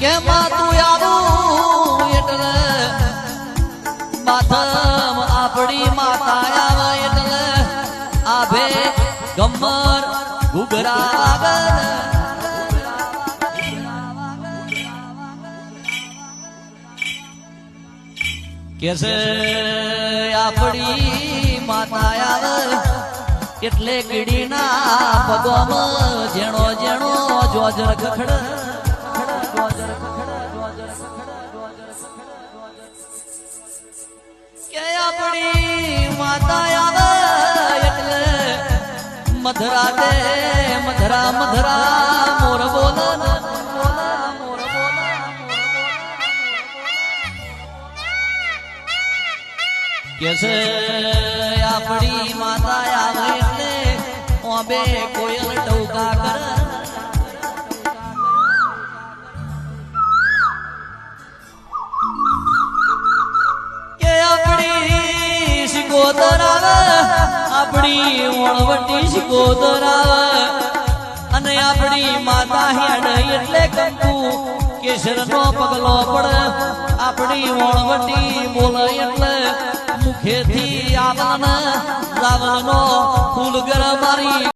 કે માતું આવું એટલે માથમ આપણી માતા આવે એટલે આભે ગમર ઘુઘરા કે છે આપણી માતા આવે એટલે કીડીના પગોમાં જેણો જેણો જોજર ખખડ કે આપણી માતા આવે એટલે મધરા દે મધરા મધરા મોર બોલ કે છે આપણી માતા આવે એટલે ઓબે કોયલ ટૌકા કર કે આપણી શિકોતર આવે આપણી વણવટી શિકોતર આવે અને આપણી માતા હેડ એટલે કંકુ કેસર નો પગલો પડ આપણી વણવટી બોલે એટલે મુખેથી આવન રાવણનો ફૂલ ગર મારી